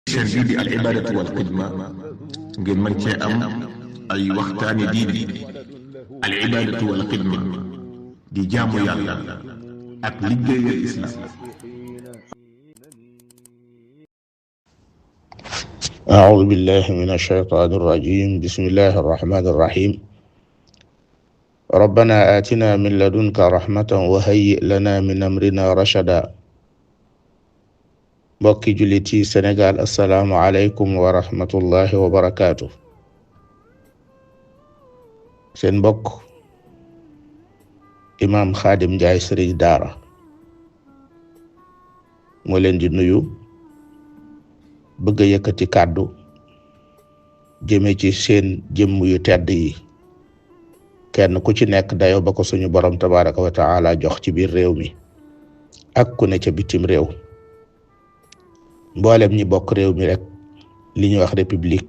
chaîne bii di al ibadatu wal xidma ngeen mën cee am ay waxtaani diine. al ibadatu wal xidma di jaamu yàlla ak liggéeyal islam. أعوذ بالله من الشيطان الرجيم بسم الله الرحمن الرحيم ربنا آتنا من لدنك رحمة وهيئ لنا من أمرنا رشدا mbokki jullit yi Sénégal assalaamu aleykum wa rahmatullahi wa barakaatu. Seen mbokk Imam Khadim Ndiaye Sëriñ Daara moo leen di nuyu, bëgg a yëkkati kàddu jëme ci seen jëmm yu tedd yi, kenn ku ci nekk dayo ba ko suñu borom tabaraka wa taala jox ci biir réew mi ak ku ne ca bitim réew. mboolem ñi bokk réew mi rek li ñuy wax république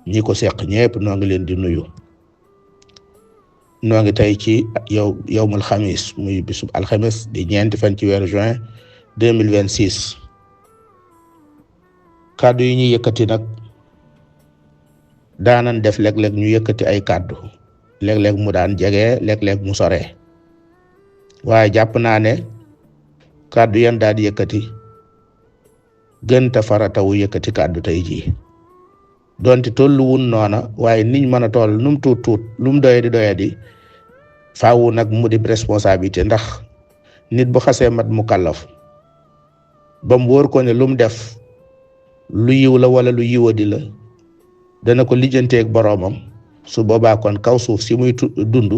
ñi ko seq ñëpp noo ngi leen di nuyu. noo ngi tey ci yowmul xamis, muy bisub alxames di ñeenti fan ci weeru juin 2026. kàddu yi ñuy yëkkati nag daanan def léeg-léeg ñu yëkkati ay kàddu, léeg-léeg mu daan jege, léeg-léeg mu sore, waaye jàpp naa ne kàddu yan daal di yëkkati gën ta faratawu yëkkati kàddu tey jii, donte tollu wun noona, waaye niñ mën a toll num tuut tuut lum doyadi faawu nag mu di responsabilité, ndax nit bu xasee mat mu kàllaf ba mu wóor ko ne lum def lu yiw la wala lu yiwadi la dana ko lijjanteeg boroomam. su boobaa kon kaw suuf si muy dund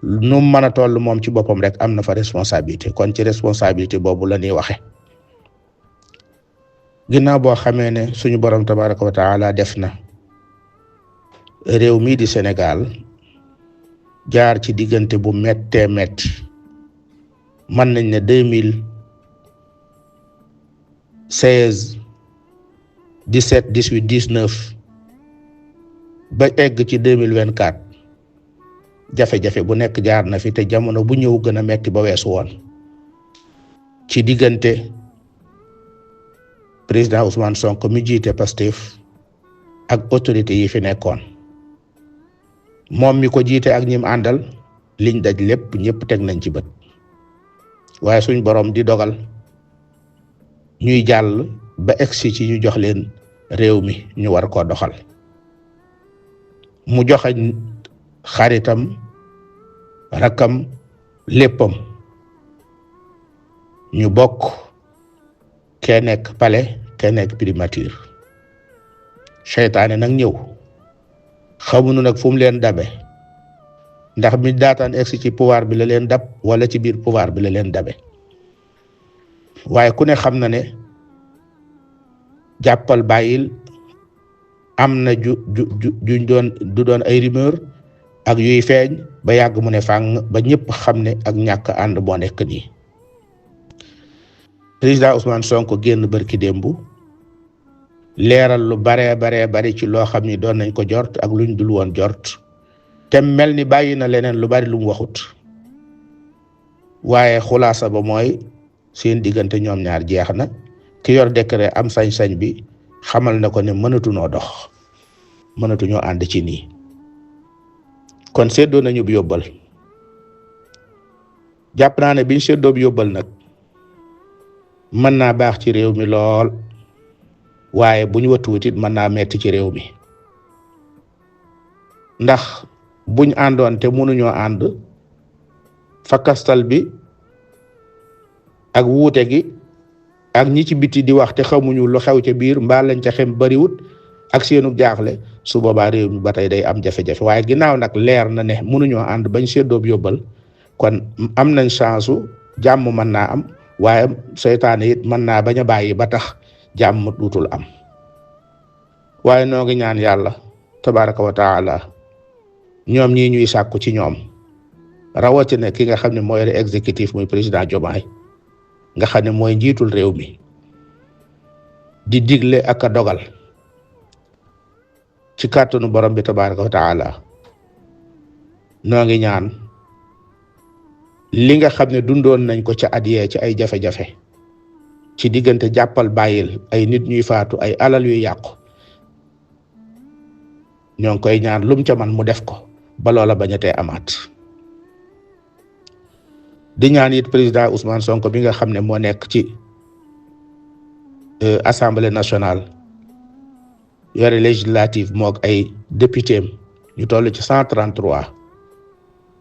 nu mën a toll moom ci boppam rek am na fa responsabilité. kon ci responsabilité boobu la ñuy waxe ginnaaw boo xamee ne suñu borom tabaraka wa taala def na réew mii di Sénégal jaar ci diggante bu méttee métti, mën nañ ne 2016 17 18 19 ba egg ci 2024 jafe-jafe bu nekk jaar na fi, te jamono bu ñëw gën a metti ba weesu woon. ci diggante président Ousmane Sonko mi jiite Pastef ak autorité yi fi nekkoon, moom mi ko jiite ak ñim àndal, liñ daj lépp ñëpp teg nañ ci bët. waaye suñ borom di dogal ñuy jàll ba egsi ci ñu jox leen réew mi ñu war koo doxal. mu joxañ xaritam, rakkam, léppam, ñu bokk, kee nekk palais, kee nekk primature. seytaane nag ñëw, xamuñu nag fu mu leen dabe, ndax mi daataan egsi ci pouvoir bi la leen dab wala ci biir pouvoir bi la leen dabe. waaye ku ne xam na ne jàppal bàyyil am na juñ doon ay rumeur ak yuy feeñ ba yàgg mu ne fàng, ba ñëpp xam ne ak ñàkk ànd moo nekk nii. président Ousmane Sonko génn bërki démbu leeral lu bare ci loo xam ni doon nañ ko jort ak luñ dul woon jort, te mel ni bàyyi na leneen lu bari lu mu waxut. waaye xulaasa ba mooy seen diggante ñoom ñaar jeex na. ki yor décret am sañ-sañ bi xamal na ko ne mënatunoo dox, mënatuñoo ànd ci nii. kon séddoo nañu bi yóbbal. jàpp naa ne biñ séddoo bi yóbbal nag mën naa baax ci réew mi lool, waaye buñ watuwut it mën naa metti ci réew mi. ndax buñ àndoon te mënuñoo ànd, fakastal bi ak wuute gi ak ñi ci biti di wax te xamuñu lu xew ca biir mbaa lañ ca xem bariwut ak seenu jaaxle, su boobaa réew mi ba tey day am jafe-jafe. waaye ginnaaw nag leer na ne mënuñoo ànd bañ séddoo bi yóbbal, kon am nañ chance u jàmm mën naa am, waaye seytaane it mën naa bañ a bàyyi ba tax jàmm duutul am. waaye noo ngi ñaan yàlla tabaraka wa taala ñoom ñii ñuy sàkku ci ñoom, rawatina ki nga xam ne mooy exécutif muy président Diomaye, nga xam ne mooy njiitul réew mi, di digle ak a dogal ci kàttanu borom bi tabaraka wa taala. noo ngi ñaan li nga xam ne dundoon nañ ko ca at yee ci ay jafe-jafe ci diggante jàppal bàyyil ay nit ñuy faatu ay alal yuy yàqu ñoo ngi koy ñaan lum ca man mu def ko ba loola bañatee amaat. di ñaan it président Ousmane Sonko bi nga xam ne moo nekk ci assemblée nationale yore législative moog ay député ñu toll ci 133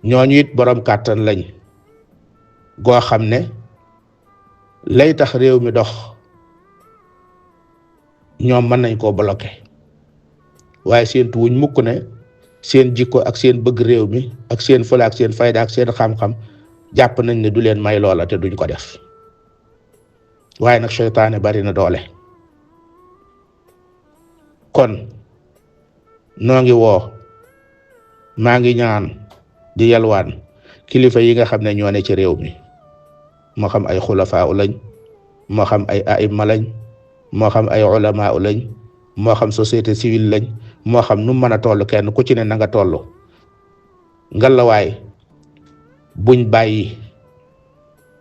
ñooñu it borom kàttan lañ goo xam ne lay tax réew mi dox ñoom mën nañ koo bloqué waaye seen tuwuñ mukk ne seen jikko ak seen bëgg réew mi ak seen fula ak seen fayda ak seen xam-xam jàpp nañ ne du leen may loola te duñ ko def waaye nag seytaane bari na doole. kon noo ngi woo maa ngi ñaan di yalwaan kilifa yi nga xam ne ñoo ne ci réew mi moo xam ay xulafaa lañ moo xam ay aïma lañ moo xam ay ulama lañ moo xam société civile lañ moo xam nu mën a toll kenn ku ci ne na nga toll ngalawaay buñ bàyyi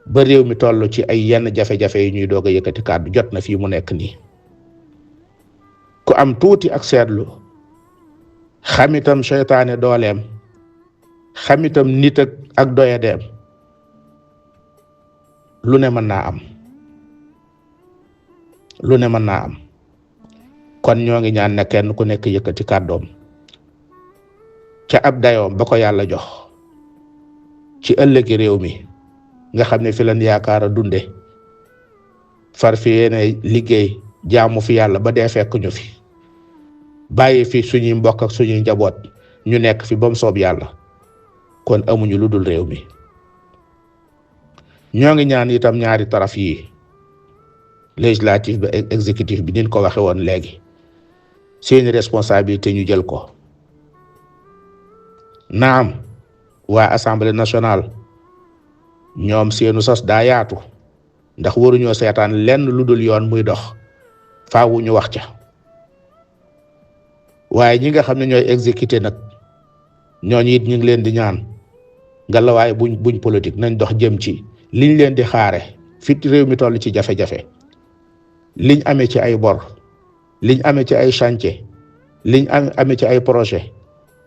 ba réew mi toll ci ay yenn jafe-jafe yi ñuy doog a yëkkati kàddu jot na fii mu nekk nii ku am tuuti ak seetlu xamitam seytaane dooleem xamitam nit ak doyadeem lu ne mën naa am lu ne mën naa am kon ñoo ngi ñaan ne kenn ku nekk yëkkati kàddoom ca ab dayoom ba ko yàlla jox ci ëllëgi réew mi nga xam ne fi lan yaakaar a dunde far fi yéene liggéey jaamu fi yàlla ba dee fekk ñu fi bàyyi fi suñuy mbokk ak suñuy njaboot ñu nekk fi ba mu soob yàlla kon amuñu lu dul réew mi. ñoo ngi ñaan itam ñaari taraf yi législatif bi ak exécutif bi niñ ko waxe woon léegi seeni responsabilité ñu jël ko. naam waa assemblée nationale ñoom seenu sas daa yaatu ndax waruñoo seetaan lenn lu dul yoon muy dox faawu ñu wax ca waaye ñi nga xam ne ñooy exécuté nag ñooñu it ñu ngi leen di ñaan ngallaawaay buñ politique nañ dox jëm ci liñ leen di xaare fit réew mi toll ci jafe-jafe liñ amee ci ay bor liñ amee ci ay chantier liñ amee ci ay projet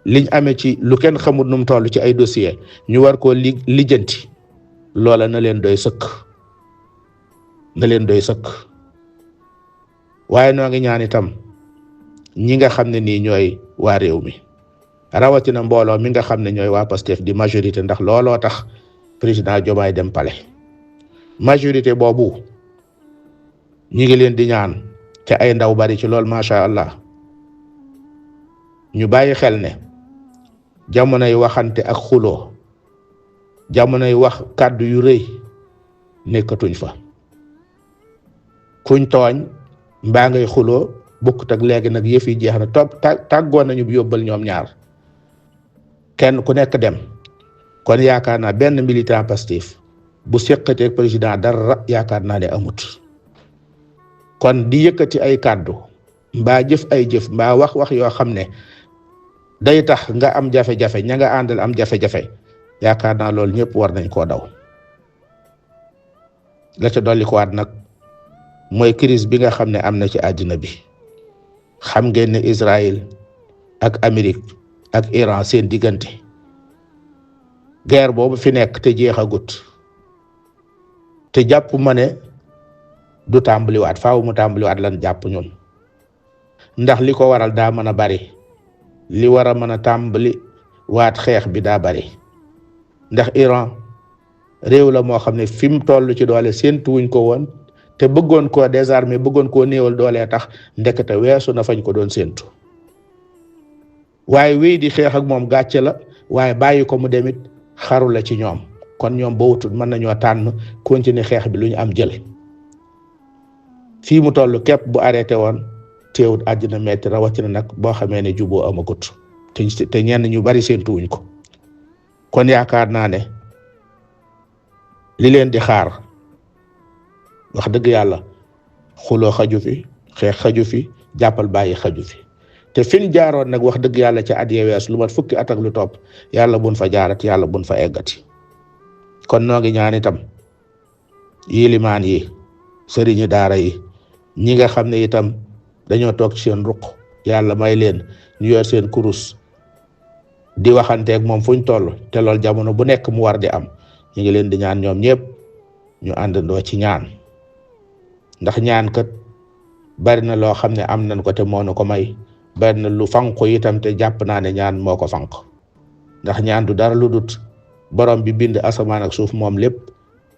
liñ amee ci lu kenn xamul nu mu toll ci ay dossier ñu war koo lijjanti loola na leen doy sëkk waaye noo ngi ñaan itam ñi nga xam ne nii ñooy waa réew mi rawatina mbooloo mi nga xam ne ñooy waa Pastef di majorité ndax looloo tax président Diomaye dem palais majorité boobu ñi ngi leen di ñaan te ay ndaw bari ci lool macha allah ñu bàyyi xel ne jamonoy waxante ak xuloo jamonoy wax kàddu yu rëy nekkatuñ fa kuñ tooñ mbaa ngay xuloo bokkut ak léegi nag yëf yi jeex na tàggoon nañu bu yóbbal ñoom ñaar kenn ku nekk dem kon yaakaar naa benn militant Pastef bu seqateeg président dara yaakaar naa ne amut kon di yëkkati ay kàddu mbaa jëf ay jëf mbaa wax yoo xam ne day tax nga am jafe-jafe ña nga àndal am jafe-jafe yaakaar naa loolu ñëpp war nañ koo daw la ca dolli ko waat nag mooy crise bi nga xam ne am na ci àddina bi xam ngeen ne Israël ak Amérique ak Iran seen diggante guerre boobu fi nekk te jeexagut te jàpp ma ne du tàmbaliwaat faaw mu tàmbaliwaat lan jàpp ñun ndax li ko waral daa mën a bari li war a mën a tàmbali waat xeex bi daa bari ndax Iran réew la moo xam ne fi mu toll ci doole séentu wuñ ko woon te bëggoon koo désarmer bëggoon koo néewal doolee tax ndekete weesu na fañ ko doon séentu waaye wéy di xeex ak moom gàcce la waaye bàyyi ko mu demit xaru la ci ñoom kon ñoom boo wutul mën nañoo tànn continuer xeex bi lu ñu am jële fii mu toll képp bu arrêté woon teewut àddina metti rawatina nag boo xamee ne juboo amagut te ñenn ñu bari séentu wuñ ko kon yaakaar naa ne li leen di xaar wax dëgg yàlla xuloo xaju fi xeex xaju fi jàppal bàyyi xaju fi te fin jaaroon nag wax dëgg yàlla ca at yee wees lu mat fukki at ak lu topp yàlla buñ fa jaarat yàlla buñ fa eggati kon noo ngi ñaan itam yilimaan yi sëriñu daara yi ñi nga xam ne itam dañoo toog ci seen ruq yàlla may leen ñu yor seen kurus di waxanteeg moom fuñ toll te loolu jamono bu nekk mu war di am ñu ngi leen di ñaan ñoom ñëpp ñu àndandoo ci ñaan ndax ñaan kat bari na loo xam ne am nañ ko te moo nu ko may bari na lu fanq itam te jàpp naa ne ñaan moo ko fanq ndax ñaan du dara lu dut borom bi bind asamaan ak suuf moom lépp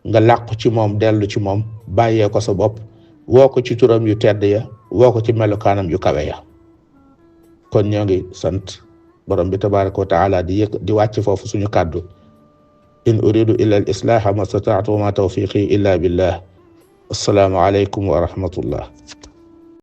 nga làqu ci moom dellu ci moom bàyyee ko sa bopp woo ko ci turam yu tedd ya woo ko ci melukaanam yu kawe ya kon ñoo ngi sant borom bi tabaraka wa taala di wàcc foofu suñu kàddu in uridu illa al islaha ma stata'tu wa ma tawfiqi illa billah assalaamu alaykum wa rahmatullah